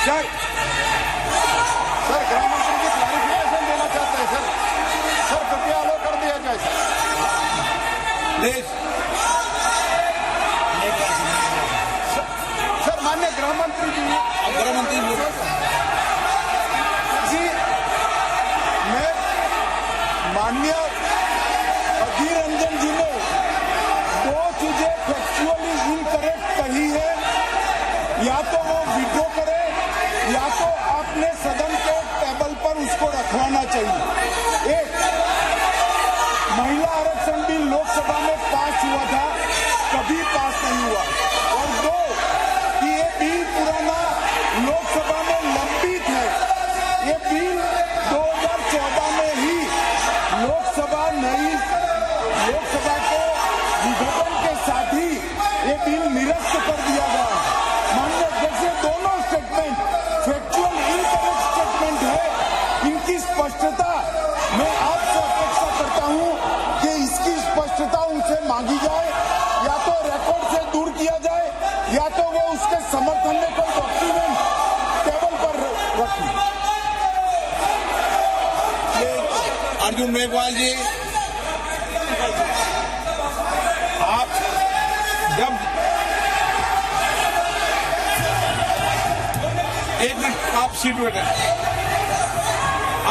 Sir गृह मंत्री जी clarification देना चाहते हैं सर कृपया अलो कर दिया जाए प्लीज। सर माननीय गृह मंत्री जी मैं माननीय अधीर रंजन जी ने दो चीजें फैक्चुअली इनकरेक्ट कही है, या तो वो विड्रॉ करे या तो आपने सदन के टेबल पर उसको रखवाना चाहिए। एक, महिला आरक्षण बिल लोकसभा में पास हुआ था, कभी पास नहीं हुआ। और दो, कि ये बिल पुराना लोकसभा में लंबित है। ये बिल 2014 में ही लोकसभा के विघटन के साथ ही ये बिल निरस्त कर दिया गया। माननीय अध्यक्ष, दोनों स्टेटमेंट फैक्चुअल इनकरेक्ट स्टेटमेंट है। इनकी स्पष्टता मैं आपसे अपेक्षा करता हूं कि इसकी स्पष्टता उनसे मांगी जाए, या तो रिकॉर्ड से दूर किया जाए या तो वो उसके समर्थन में कोई डॉक्यूमेंट टेबल पर रखें। अर्जुन मेघवाल जी, आप जब एक मिनट आप सीट बैठे,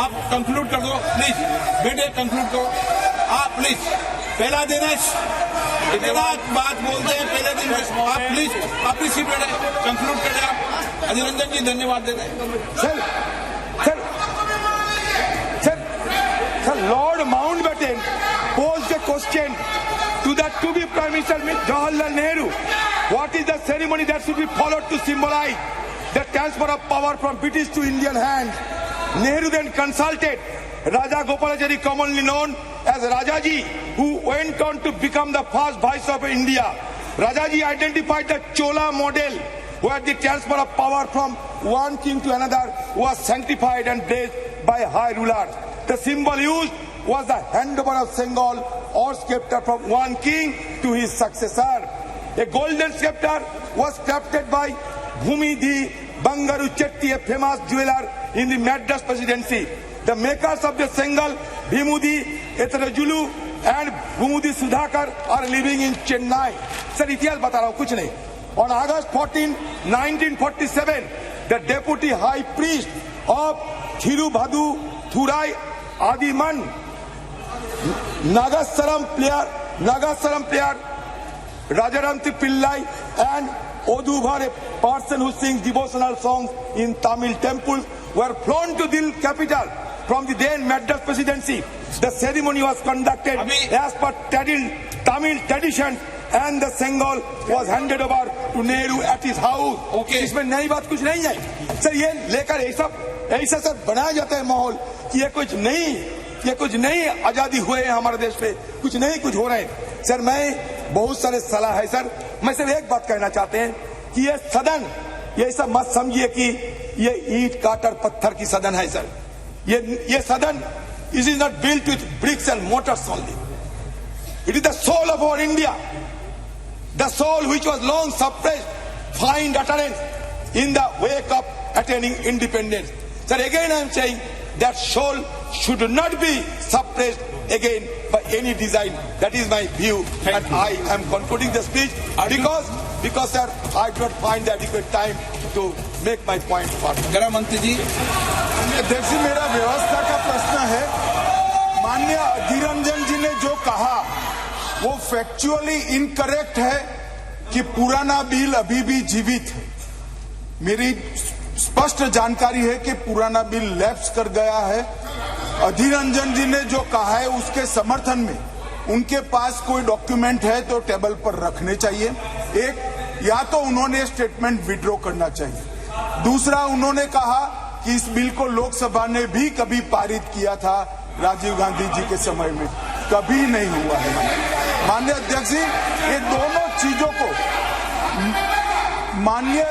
आप कंक्लूड कर दो प्लीज। बेटे कंक्लूड करो आप प्लीज। पहला दिन है, इतना बात बोलते हैं पहले दिन। आप प्लीज अपनी सीट बैठे कंक्लूड करें आप। अधीर रंजन जी धन्यवाद देते हैं। Sir, Lord Mountbatten posed a question to the to-be Prime Minister Jawaharlal Nehru. What is the ceremony that should be followed to symbolize the transfer of power from British to Indian hands? Nehru then consulted Raja Gopalachari, commonly known as Rajaji, who went on to become the first Viceroy of India. Rajaji identified the Chola model, where the transfer of power from one king to another was sanctified and blessed by high rulers. The symbol used was the handover of Sengal or scepter from one king to his successor. A golden scepter was crafted by Bhumidhi Bangaru Chetty, a famous jeweler in the Madras presidency. The makers of the Sengal, Bhimudi Etarajulu and Bhumudi Sudhakar, are living in Chennai. Sir, इतिहास बता रहा हूँ, कुछ नहीं। On August 14, 1947, the deputy high priest of Thirubhadu Thurai Adiman, Nagasaram player Rajaranti Pillai and Oduvar, a person who sings devotional songs in Tamil temples, were flown to Dil capital from the then Madras presidency. The ceremony was conducted as per Tamil tradition, and the Sengal was handed over to Nehru at his house. Okay. इसमें नई बात कुछ नहीं है sir. ये लेकर ऐसा sir बनाया जाता है माहौल कि ये कुछ नई आजादी हुए हैं हमारे देश पे, कुछ नहीं कुछ हो रहे हैं। सर मैं बहुत सारे सलाह है सर, मैं सिर्फ एक बात कहना चाहते हैं कि ये सदन, ये सब मत समझिए कि ये ईंट काटर पत्थर की सदन है सर। ये सदन, it is not built with bricks and mortars only, it is the soul of our India, the soul which was long suppressed, find utterance in the wake of attaining independence. Sir, again I am saying that soul should not be suppressed again by any design. That is my view, and I am concluding the speech because sir, I do not find the adequate time to make my point further. गृह मंत्री जी, अध्यक्ष जी, मेरा व्यवस्था का प्रश्न है। माननीय अधीर रंजन जी ने जो कहा वो फैक्चुअली इनकरेक्ट है कि पुराना बिल अभी भी जीवित है। मेरी स्पष्ट जानकारी है कि पुराना बिल लैप्स कर गया है। अधीर रंजन जी ने जो कहा है उसके समर्थन में उनके पास कोई डॉक्यूमेंट है तो टेबल पर रखने चाहिए। एक, या तो उन्होंने स्टेटमेंट विड्रॉ करना चाहिए। दूसरा, उन्होंने कहा कि इस बिल को लोकसभा ने भी कभी पारित किया था राजीव गांधी जी के समय में, कभी नहीं हुआ है। माननीय अध्यक्ष जी, ये दोनों चीजों को माननीय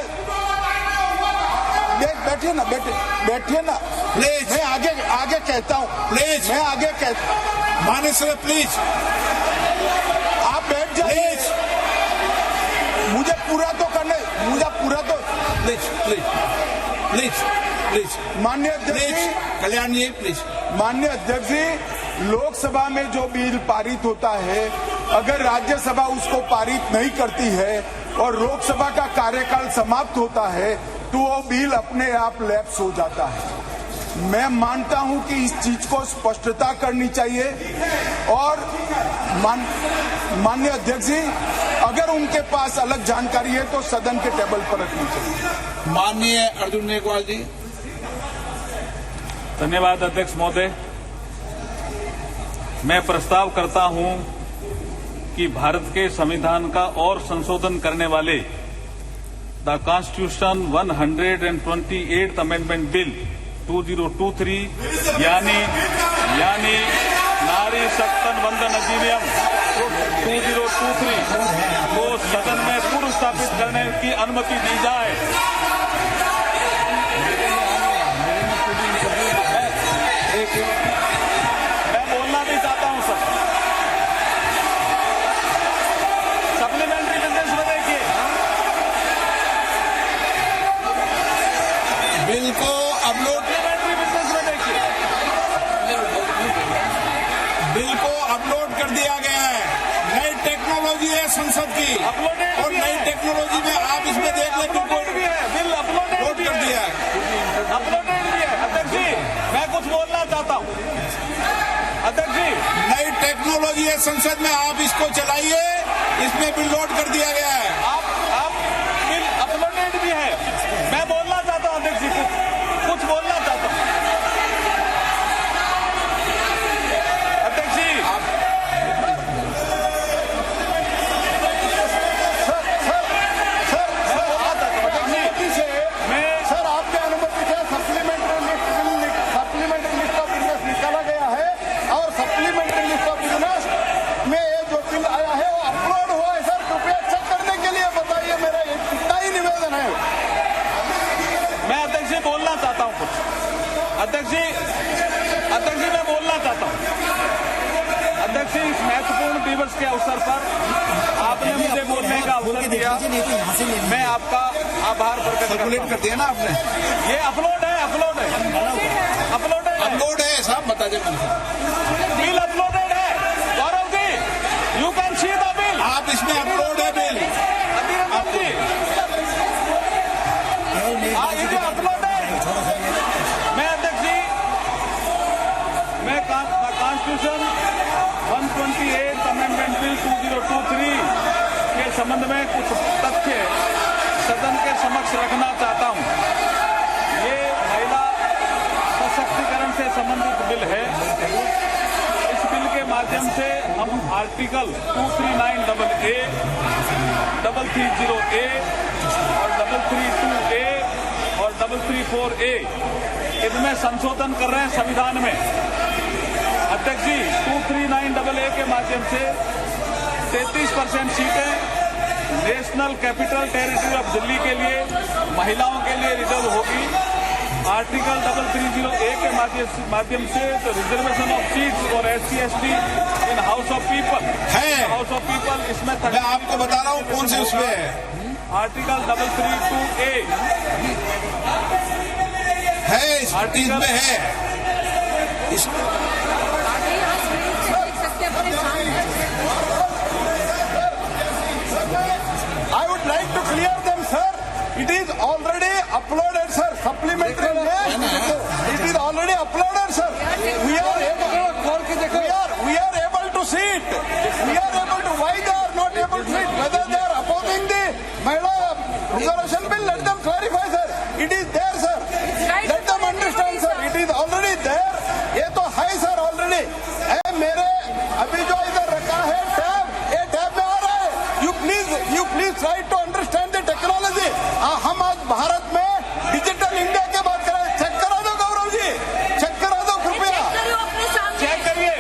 बैठे ना प्लीज। मैं आगे कहता हूँ प्लीज, मैं आगे कहता। माननीय सर प्लीज आप बैठ जाइए, मुझे पूरा तो प्लीज प्लीज प्लीज माननीय अध्यक्ष please ji, Kalyan ji please. माननीय अध्यक्ष जी, लोकसभा में जो बिल पारित होता है, अगर राज्यसभा उसको पारित नहीं करती है और लोकसभा का कार्यकाल समाप्त होता है तो वो बिल अपने आप लैप्स हो जाता है। मैं मानता हूं कि इस चीज को स्पष्टता करनी चाहिए और माननीय अध्यक्ष जी, अगर उनके पास अलग जानकारी है तो सदन के टेबल पर रखनी चाहिए। माननीय अर्जुन मेघवाल जी। धन्यवाद अध्यक्ष महोदय। मैं प्रस्ताव करता हूं कि भारत के संविधान का और संशोधन करने वाले the constitution 128th amendment bill 2023 यानी नारी शक्ति वंदन अधिनियम 2023 को सदन में पूर्व स्थापित करने की अनुमति दी जाए। मैं बोलना भी चाहता हूं सर। सप्लीमेंट्री बिजनेस में देखिए, बिल को अपलोड सप्लीमेंट्री बिजनेस में देखिए, बिल को अपलोड कर दिया गया है। नई टेक्नोलॉजी है संसद की अपलोडेड और भी नई है। टेक्नोलॉजी में आप इसमें देख लें अपलोडेड भी है, बिल अपलोडेड अपलोड भी कर है, दिया है। अपलोडेड भी है। अध्यक्ष जी, मैं कुछ बोलना चाहता हूं। अध्यक्ष जी, नई टेक्नोलॉजी है संसद में, आप इसको चलाइए। इसमें बिल लोड कर दिया गया है। आप बिल अपलोडेड भी है। मैं बोलना चाहता हूं अध्यक्ष जी, कुछ बोलना चाहता हूं। अध्यक्ष जी, सर, आपके अनुमति से सप्लीमेंट्री लिस्ट ऑफ बिजनेस निकाला गया है और सप्लीमेंट्री लिस्ट ऑफ बिजनेस में ये जो बिल आया है वो अपलोड हुआ है। सर, कृपया चेक करने के लिए बताइए, मेरा इतना ही निवेदन है। मैं अध्यक्ष जी बोलना चाहता हूं कुछ। अध्यक्ष जी, मैं बोलना चाहता हूं। अध्यक्ष जी, इस महत्वपूर्ण दिवस के अवसर पर आपने मुझे बोलने का अवसर दिया, मैं आपका आभार प्रकट करता सर्कुलेट हूं। कर दिया ना आपने। ये अपलोड है, अपलोड है साहब, बता दें बिल अपलोडेड है। Gaurav ji, you can see the bill. आप इसमें अपलोड है बिल। अधीररंजन जी, ये अपलोड है। मैं अध्यक्ष जी, मैं कॉन्स्टिट्यूशन 128 अमेंडमेंट बिल 2023 के संबंध में कुछ तथ्य सदन के समक्ष रखना चाहता हूं। ये महिला सशक्तिकरण से संबंधित बिल है। इस बिल के माध्यम से हम आर्टिकल 239AA, 330A और 332A और 334A इनमें संशोधन कर रहे हैं संविधान में। अध्यक्ष जी, 239AA के माध्यम से 33% सीटें national capital territory of Delhi के लिए महिलाओं के लिए रिजर्व होगी। आर्टिकल 330A के माध्यम से तो रिजर्वेशन ऑफ सीट्स और SC/ST in house of people इसमें मैं आपको बता रहा हूँ कौन से उसमें है। आर्टिकल 332A है इस चीज में है। इस I would like to clear them, sir. It is already uploaded, sir. Supplementary list. It is already uploaded, sir. We are able to see it. We are able to. Why they are not able to see it? Whether they are opposing the Mahila Reservation Bill, let them clarify, sir. It is there, sir. Let them understand, sir. It is already there. ये तो है, sir, already. मेरे अभी जो इधर रखा है tab, ये टैब में आ रहा है। You please try to understand the technology. हम आज भारत में डिजिटल इंडिया के बात कर रहे हैं। चेक करा दो गौरव जी, चेक करा दो कृपया। चेक करिए,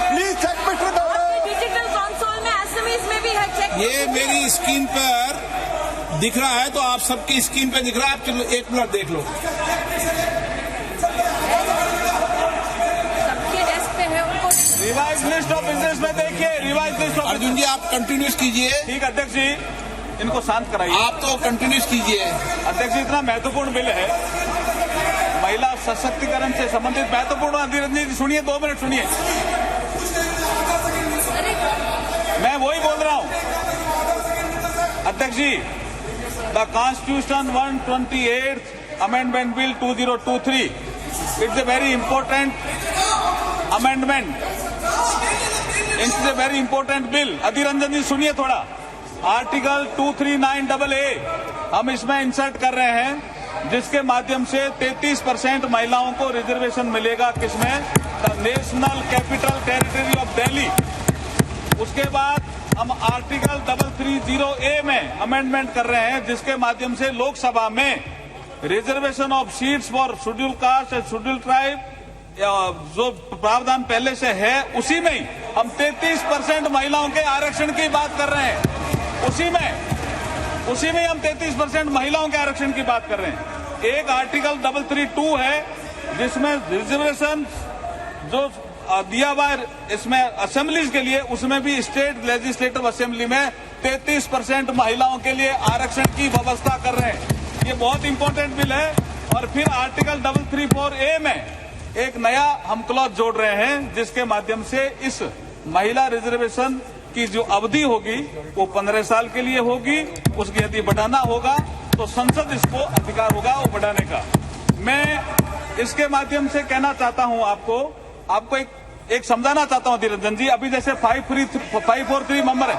please check mister Gaurav. Digital console में एसएमएस में भी है, चेक। ये मेरी स्क्रीन पर दिख रहा है, तो आप सबकी स्क्रीन पे दिख रहा है। आप चलो 1 मिनट देख लो। सबके डेस्क पे है, उनको रिवाइज लिस्ट ऑफ बिजनेस में देखिए। रिवाइज लिस्ट ऑफ अर्जुन जी आप कंटिन्यूस कीजिए। ठीक, अध्यक्ष जी, इनको शांत कराइए। आप तो कंटिन्यूस कीजिए। अध्यक्ष जी, इतना महत्वपूर्ण बिल है, महिला सशक्तिकरण से संबंधित महत्वपूर्ण। अधीर रंजन जी सुनिए, 2 मिनट सुनिए, मैं वही बोल रहा हूं। अध्यक्ष जी, the constitution 128 amendment bill 2023, it's a very important amendment, it's a very important bill. Adhir Ranjan ji सुनिए थोड़ा, आर्टिकल 239AA हम इसमें इंसर्ट कर रहे हैं, जिसके माध्यम से 33% महिलाओं को रिजर्वेशन मिलेगा। किसमें? The national capital territory of Delhi. उसके बाद हम आर्टिकल 330A में अमेंडमेंट कर रहे हैं, जिसके माध्यम से लोकसभा में reservation of seats for schedule caste and schedule tribe, जो प्रावधान पहले से है उसी में ही हम 33% महिलाओं के आरक्षण की बात कर रहे हैं। उसी में हम 33% महिलाओं के आरक्षण की बात कर रहे हैं। एक आर्टिकल 332 है, जिसमें रिजर्वेशन जो दिया हुआ है इसमें असेंबलीज के लिए, उसमें भी स्टेट लेजिस्लेटिव असेंबली में 33% महिलाओं के लिए आरक्षण की व्यवस्था कर रहे हैं। ये बहुत इंपॉर्टेंट बिल है। और फिर आर्टिकल 334A में एक नया हम क्लॉज जोड़ रहे हैं, जिसके माध्यम से इस महिला रिजर्वेशन की जो अवधि होगी वो 15 साल के लिए होगी। उसकी यदि बढ़ाना होगा तो संसद इसको अधिकार होगा वो बढ़ाने का। मैं इसके माध्यम से कहना चाहता हूं, आपको एक समझाना चाहता हूं अधीर रंजन जी। अभी जैसे 543 नंबर है,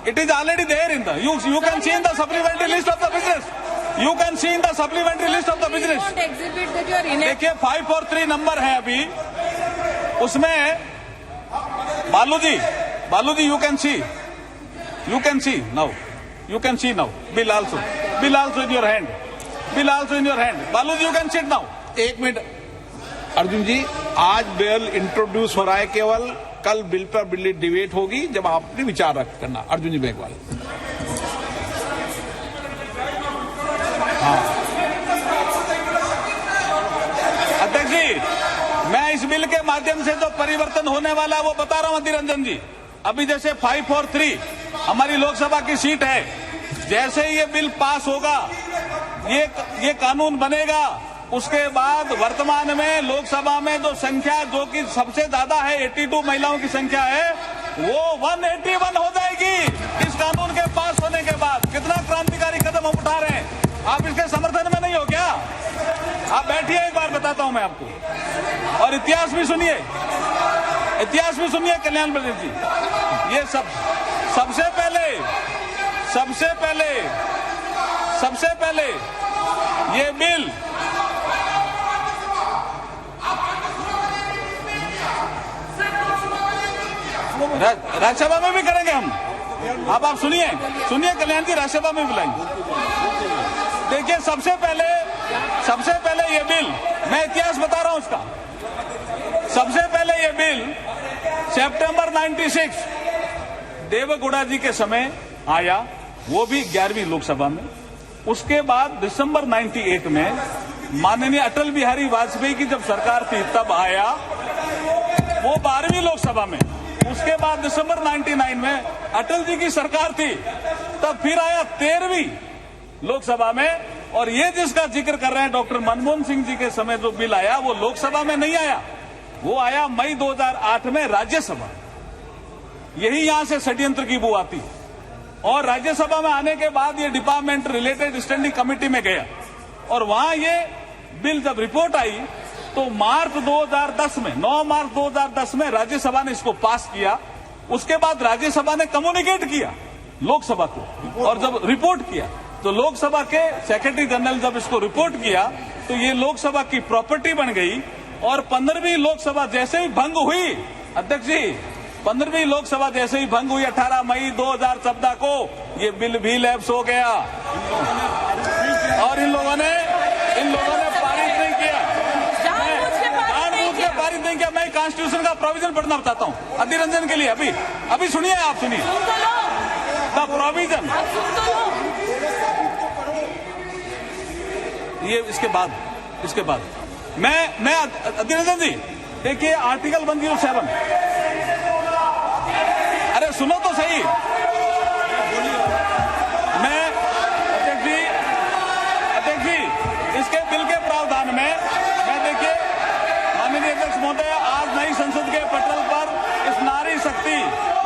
it is already there in the you can see in the supplementary list of the business, you can see in the supplementary list of the business. देखिए 543 नंबर है अभी, उसमें Balu ji you can see now bill also in your hand, Balu ji you can sit now. एक minute Arjun ji, आज bill introduce हो रहा है, केवल कल बिल पर बिल डिबेट होगी, जब आप अपने विचार रख करना। अर्जुन जी मेघवाल। अध्यक्ष जी, मैं इस बिल के माध्यम से जो परिवर्तन होने वाला है वो बता रहा हूं अधीर रंजन जी। अभी जैसे 543 हमारी लोकसभा की सीट है, जैसे ही ये बिल पास होगा, ये कानून बनेगा, उसके बाद वर्तमान में लोकसभा में जो संख्या जो कि सबसे ज्यादा है 82 महिलाओं की संख्या है, वो 181 हो जाएगी इस कानून के पास होने के बाद। कितना क्रांतिकारी कदम हम उठा रहे हैं। आप इसके समर्थन में नहीं हो क्या? आप बैठिए, एक बार बताता हूं मैं आपको। और इतिहास भी सुनिए कल्याण प्रदेश जी। ये सबसे पहले ये बिल राज्यसभा में भी करेंगे हम। अब आप सुनिए कल्याण जी, राज्यसभा में बुलाएंगे। देखिए सबसे पहले ये बिल, मैं इतिहास बता रहा हूं उसका। सबसे पहले ये बिल सितंबर 96 देवेगौड़ा जी के समय आया, वो भी 11वीं लोकसभा में। उसके बाद दिसंबर 98 में माननीय अटल बिहारी वाजपेयी की जब सरकार थी तब आया, वो 12वीं लोकसभा में। उसके बाद दिसंबर 99 में अटल जी की सरकार थी, तब फिर आया 13वीं लोकसभा में। और ये जिसका जिक्र कर रहे हैं डॉक्टर मनमोहन सिंह जी के समय जो बिल आया, वो लोकसभा में नहीं आया, वो आया मई 2008 में राज्यसभा। यही यहां से षड्यंत्र की बू आती। और राज्यसभा में आने के बाद ये डिपार्टमेंट रिलेटेड स्टैंडिंग कमेटी में गया, और वहां ये बिल जब रिपोर्ट आई तो मार्च 2010 में 9 मार्च 2010 में राज्यसभा ने इसको पास किया। उसके बाद राज्यसभा ने कम्युनिकेट किया लोकसभा को, और जब रिपोर्ट किया तो लोकसभा के सेक्रेटरी जनरल जब इसको रिपोर्ट किया तो ये लोकसभा की प्रॉपर्टी बन गई। और 15वीं लोकसभा जैसे ही भंग हुई, अध्यक्ष जी, 15वीं लोकसभा जैसे ही भंग हुई 18 मई 2014 को, ये बिल भी लैप्स हो गया और इन लोगों ने पारित नहीं किया, पारित नहीं किया। मैं कॉन्स्टिट्यूशन का प्रोविजन पढ़ना बताता हूँ अधीर रंजन के लिए। अभी सुनिए, आप सुनिए द प्रोविजन। ये इसके बाद मैं अधीर रंजन जी, देखिए आर्टिकल 107। अरे सुनो तो सही, मैं इसके बिल के प्रावधान में मैं देखिए माननीय अध्यक्ष महोदय, आज नई संसद के पटल पर इस नारी शक्ति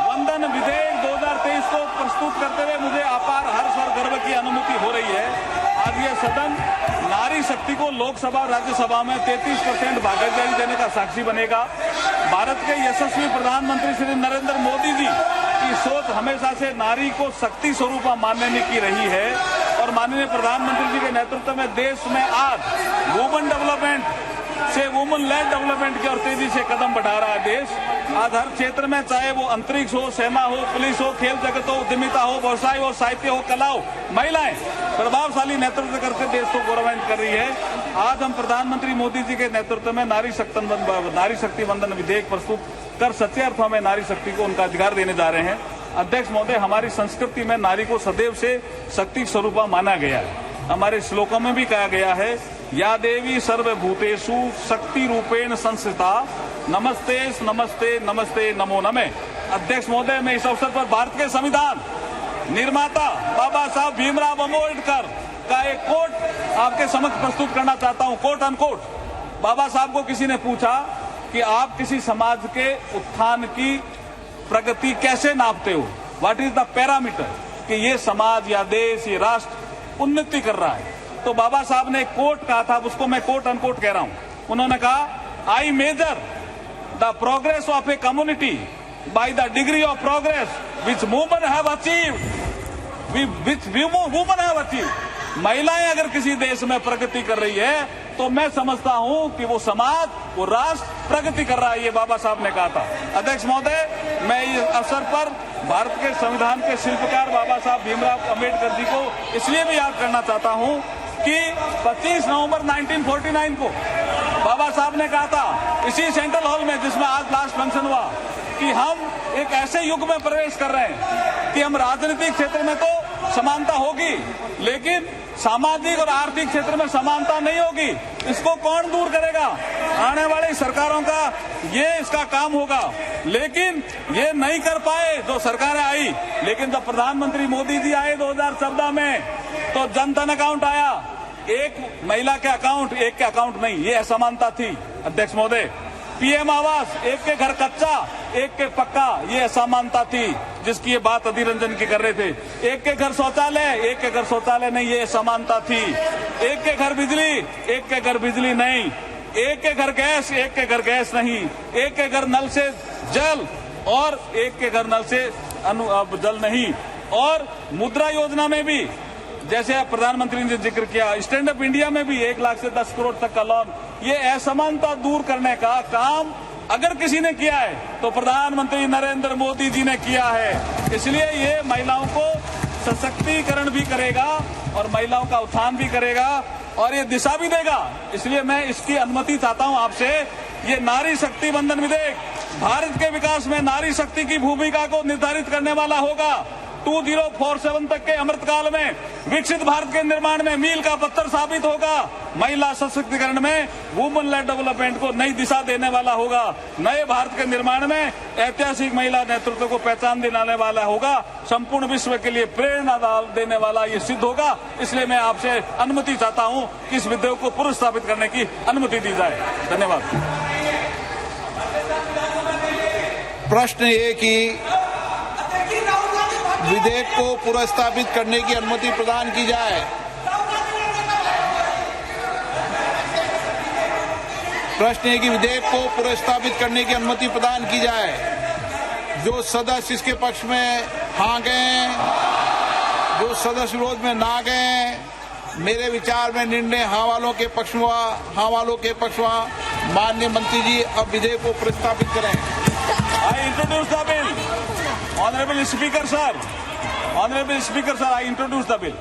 वंदन विधेयक 2023 को प्रस्तुत करते हुए मुझे अपार हर्ष और गर्व की अनुभूति हो रही है। आज ये सदन नारी शक्ति को लोकसभा और राज्यसभा में 33% भागीदारी देने का साक्षी बनेगा। भारत के यशस्वी प्रधानमंत्री श्री नरेंद्र मोदी जी की सोच हमेशा से नारी को शक्ति स्वरूप मानने की रही है और माननीय प्रधानमंत्री जी के नेतृत्व में देश में आज वुमेन डेवलपमेंट से वुमेन लेड डेवलपमेंट की ओर तेजी से कदम बढ़ा रहा है देश। आज हर क्षेत्र में, चाहे वो अंतरिक्ष हो, सेना हो, पुलिस हो, खेल जगत हो, उद्यमिता हो, व्यवसाय हो, साहित्य हो, कला हो, महिलाएं प्रभावशाली नेतृत्व करके देश को गौरवान्वित कर रही है। आज हम प्रधानमंत्री मोदी जी के नेतृत्व में नारी शक्ति वंदन विधेयक प्रस्तुत कर सच्चे अर्थों में नारी शक्ति को उनका अधिकार देने जा रहे हैं। अध्यक्ष महोदय, हमारी संस्कृति में नारी को सदैव से शक्ति स्वरूपा माना गया है। हमारे श्लोकों में भी कहा गया है, या देवी सर्वभूतेषु शक्ति रूपेण संस्थिता, नमस्ते नमस्ते नमस्ते नमो नमे। अध्यक्ष महोदय, मैं इस अवसर पर भारत के संविधान निर्माता बाबा साहब भीमराव अम्बेडकर का एक कोट आपके समक्ष प्रस्तुत करना चाहता हूं, कोट अनकोट। बाबा साहब को किसी ने पूछा कि आप किसी समाज के उत्थान की प्रगति कैसे नापते हो, व्हाट इज द पैरामीटर कि ये समाज या देश, ये राष्ट्र उन्नति कर रहा है। तो बाबा साहब ने एक कोट कहा था, उसको मैं कोट अनकोट कह रहा हूं। उन्होंने कहा, I measure the progress of a community by the degree of progress which women have achieved, which women have achieved. महिलाएं अगर किसी देश में प्रगति कर रही है तो मैं समझता हूं कि वो समाज, वो राष्ट्र प्रगति कर रहा है। ये बाबा साहब ने कहा था। अध्यक्ष महोदय, मैं इस अवसर पर भारत के संविधान के शिल्पकार बाबा साहब भीमराव अम्बेडकर जी को इसलिए भी याद करना चाहता हूं कि 25 नवंबर 1949 को बाबा साहब ने कहा था इसी सेंट्रल हॉल में, जिसमें आज लास्ट फंक्शन हुआ, कि हम एक ऐसे युग में प्रवेश कर रहे हैं कि हम राजनीतिक क्षेत्र में तो समानता होगी, लेकिन सामाजिक और आर्थिक क्षेत्र में समानता नहीं होगी। इसको कौन दूर करेगा? आने वाली सरकारों का ये इसका काम होगा। लेकिन ये नहीं कर पाए जो सरकारें आई। लेकिन जब प्रधानमंत्री मोदी जी आए 2014 में, तो जन धन अकाउंट आया, एक महिला के अकाउंट, एक के अकाउंट नहीं, ये असमानता थी। अध्यक्ष महोदय, पीएम आवास, एक के घर कच्चा, एक के पक्का, ये असमानता थी, जिसकी ये बात अधीर रंजन की कर रहे थे। एक के घर शौचालय, एक के घर शौचालय नहीं, ये असमानता थी। एक के घर बिजली, एक के घर बिजली नहीं। एक के घर गैस, एक के घर गैस नहीं। एक के घर नल से जल और एक के घर नल से जल नहीं। और मुद्रा योजना में भी, जैसे प्रधानमंत्री ने जिक्र किया, स्टैंड अप इंडिया में भी 1 लाख से 10 करोड़ तक का लोन। ये असमानता दूर करने का काम अगर किसी ने किया है तो प्रधानमंत्री नरेंद्र मोदी जी ने किया है। इसलिए ये महिलाओं को सशक्तिकरण भी करेगा और महिलाओं का उत्थान भी करेगा और ये दिशा भी देगा। इसलिए मैं इसकी अनुमति चाहता हूं आपसे। ये नारी शक्ति वंदन विधेयक भारत के विकास में नारी शक्ति की भूमिका को निर्धारित करने वाला होगा। 2047 तक के अमृतकाल में विकसित भारत के निर्माण में मील का पत्थर साबित होगा। महिला सशक्तिकरण में वुमेन लेड डेवलपमेंट को नई दिशा देने वाला होगा। नए भारत के निर्माण में ऐतिहासिक महिला नेतृत्व को पहचान दिलाने वाला होगा। संपूर्ण विश्व के लिए प्रेरणा देने वाला ये सिद्ध होगा। इसलिए मैं आपसे अनुमति चाहता हूं कि इस विधेयक को पुनर्स्थापित करने की अनुमति दी जाए। धन्यवाद। प्रश्न ये कि विधेयक को पुनर्स्थापित करने की अनुमति प्रदान की जाए। प्रश्न है कि विधेयक को पुनर्स्थापित करने की अनुमति प्रदान की जाए। जो सदस्य इसके पक्ष में हाँ गए, जो सदस्य विरोध में ना गए, मेरे विचार में निर्णय हाँ वालों के पक्ष में, हाँ वालों के पक्ष में। माननीय मंत्री जी अब विधेयक को प्रस्तावित करें। I introduce the bill. Honorable Speaker sir, I introduce the bill.